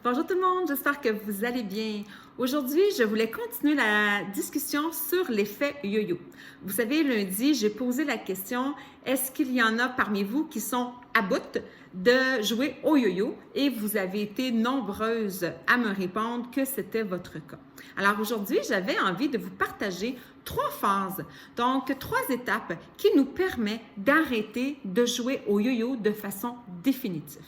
Bonjour tout le monde, j'espère que vous allez bien. Aujourd'hui, je voulais continuer la discussion sur l'effet yo-yo. Vous savez, lundi, j'ai posé la question, est-ce qu'il y en a parmi vous qui sont à bout de jouer au yo-yo? Et vous avez été nombreuses à me répondre que c'était votre cas. Alors aujourd'hui, j'avais envie de vous partager 3 phases, donc 3 étapes qui nous permettent d'arrêter de jouer au yo-yo de façon définitive.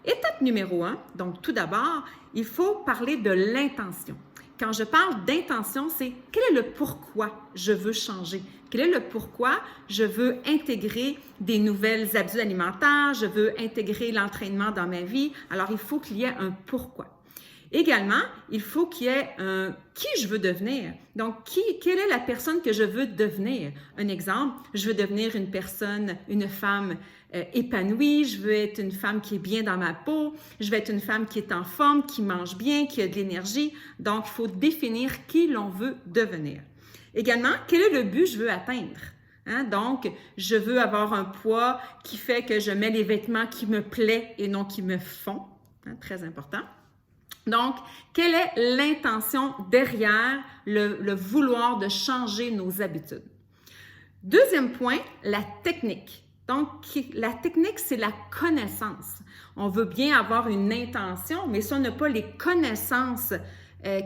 Étape numéro 1, donc tout d'abord, il faut parler de l'intention. Quand je parle d'intention, c'est quel est le pourquoi je veux changer? Quel est le pourquoi je veux intégrer des nouvelles habitudes alimentaires, je veux intégrer l'entraînement dans ma vie? Alors, il faut qu'il y ait un pourquoi. Également, il faut qu'il y ait un qui je veux devenir. Donc, quelle est la personne que je veux devenir? Un exemple, je veux devenir une personne, une femme épanouie, je veux être une femme qui est bien dans ma peau, je veux être une femme qui est en forme, qui mange bien, qui a de l'énergie. Donc, il faut définir qui l'on veut devenir. Également, quel est le but que je veux atteindre? Donc, je veux avoir un poids qui fait que je mets les vêtements qui me plaisent et non qui me font. Très important. Donc, quelle est l'intention derrière le vouloir de changer nos habitudes? Deuxième point, la technique. Donc, la technique, c'est la connaissance. On veut bien avoir une intention, mais si on n'a pas les connaissances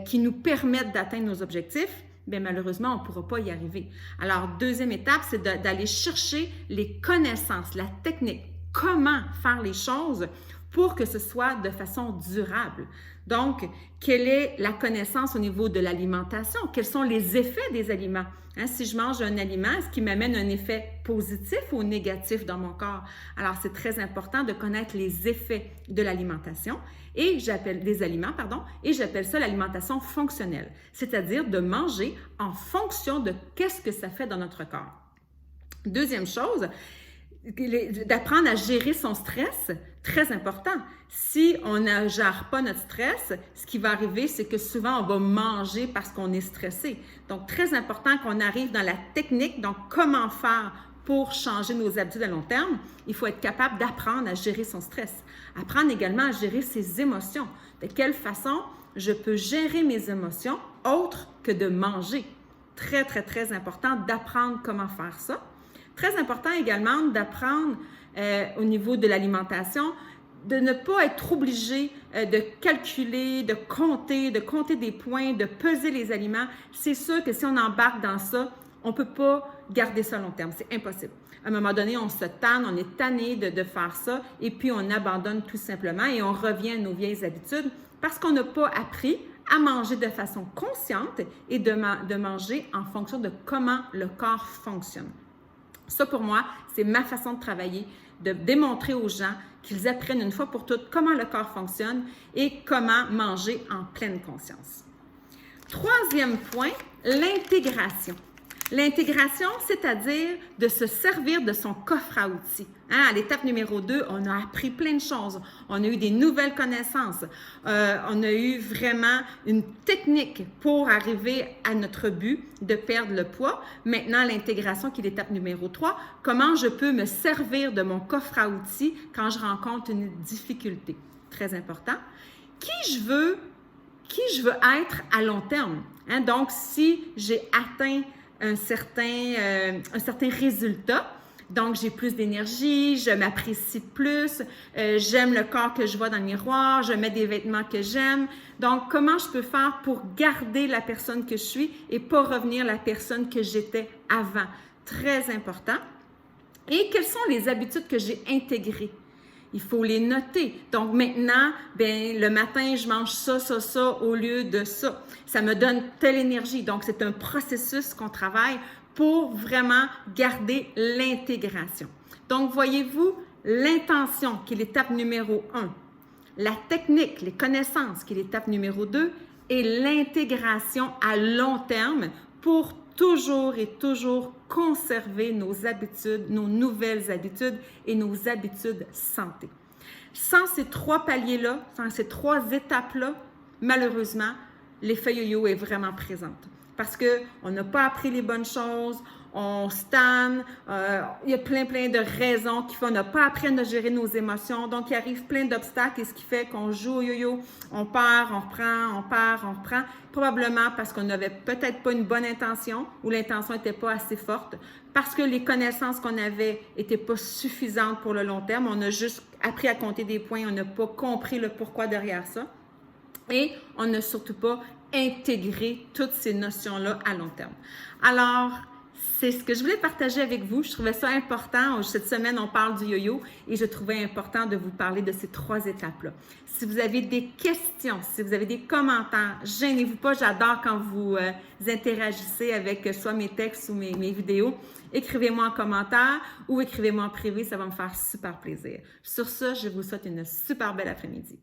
qui nous permettent d'atteindre nos objectifs, bien malheureusement, on ne pourra pas y arriver. Alors, deuxième étape, c'est d'aller chercher les connaissances, la technique, comment faire les choses pour que ce soit de façon durable. Donc, quelle est la connaissance au niveau de l'alimentation? Quels sont les effets des aliments? Si je mange un aliment, est-ce qu'il m'amène un effet positif ou négatif dans mon corps? Alors, c'est très important de connaître les effets de l'alimentation et des aliments, et j'appelle ça l'alimentation fonctionnelle, c'est-à-dire de manger en fonction de qu'est-ce que ça fait dans notre corps. Deuxième chose, d'apprendre à gérer son stress, très important. Si on ne gère pas notre stress, ce qui va arriver, c'est que souvent, on va manger parce qu'on est stressé. Donc, très important qu'on arrive dans la technique, donc comment faire pour changer nos habitudes à long terme. Il faut être capable d'apprendre à gérer son stress. Apprendre également à gérer ses émotions. De quelle façon je peux gérer mes émotions autre que de manger. Très, très, très important d'apprendre comment faire ça. Très important également d'apprendre au niveau de l'alimentation, de ne pas être obligé de calculer, de compter des points, de peser les aliments. C'est sûr que si on embarque dans ça, on ne peut pas garder ça à long terme. C'est impossible. À un moment donné, on se tanne, on est tanné de faire ça et puis on abandonne tout simplement et on revient à nos vieilles habitudes parce qu'on n'a pas appris à manger de façon consciente et de manger en fonction de comment le corps fonctionne. Ça, pour moi, c'est ma façon de travailler, de démontrer aux gens qu'ils apprennent une fois pour toutes comment le corps fonctionne et comment manger en pleine conscience. Troisième point, l'intégration. L'intégration, c'est-à-dire de se servir de son coffre à outils. À l'étape numéro 2, on a appris plein de choses. On a eu des nouvelles connaissances. On a eu vraiment une technique pour arriver à notre but de perdre le poids. Maintenant, l'intégration qui est l'étape numéro 3. Comment je peux me servir de mon coffre à outils quand je rencontre une difficulté? Très important. Qui je veux être à long terme? Donc, si j'ai atteint un certain résultat. Donc, j'ai plus d'énergie, je m'apprécie plus, j'aime le corps que je vois dans le miroir, je mets des vêtements que j'aime. Donc, comment je peux faire pour garder la personne que je suis et pas revenir la personne que j'étais avant? Très important. Et quelles sont les habitudes que j'ai intégrées? Il faut les noter. Donc maintenant, le matin, je mange ça au lieu de ça. Ça me donne telle énergie. Donc, c'est un processus qu'on travaille pour vraiment garder l'intégration. Donc, voyez-vous, l'intention qui est l'étape numéro 1, la technique, les connaissances qui est l'étape numéro 2 et l'intégration à long terme pour toujours et toujours conserver nos habitudes, nos nouvelles habitudes et nos habitudes santé. Sans ces 3 paliers-là, sans ces 3 étapes-là, malheureusement, l'effet yo-yo est vraiment présente. Parce qu'on n'a pas appris les bonnes choses, on se tanne, il y a plein de raisons qui font qu'on n'a pas appris à gérer nos émotions. Donc, il arrive plein d'obstacles et ce qui fait qu'on joue au yo-yo, on part, on reprend, on part, on reprend. Probablement parce qu'on n'avait peut-être pas une bonne intention ou l'intention n'était pas assez forte, parce que les connaissances qu'on avait n'étaient pas suffisantes pour le long terme. On a juste appris à compter des points, on n'a pas compris le pourquoi derrière ça. Et on n'a surtout pas intégré toutes ces notions-là à long terme. Alors, c'est ce que je voulais partager avec vous. Je trouvais ça important. Cette semaine, on parle du yo-yo et je trouvais important de vous parler de ces 3 étapes-là. Si vous avez des questions, si vous avez des commentaires, gênez-vous pas. J'adore quand vous interagissez avec soit mes textes ou mes vidéos. Écrivez-moi en commentaire ou écrivez-moi en privé. Ça va me faire super plaisir. Sur ce, je vous souhaite une super belle après-midi.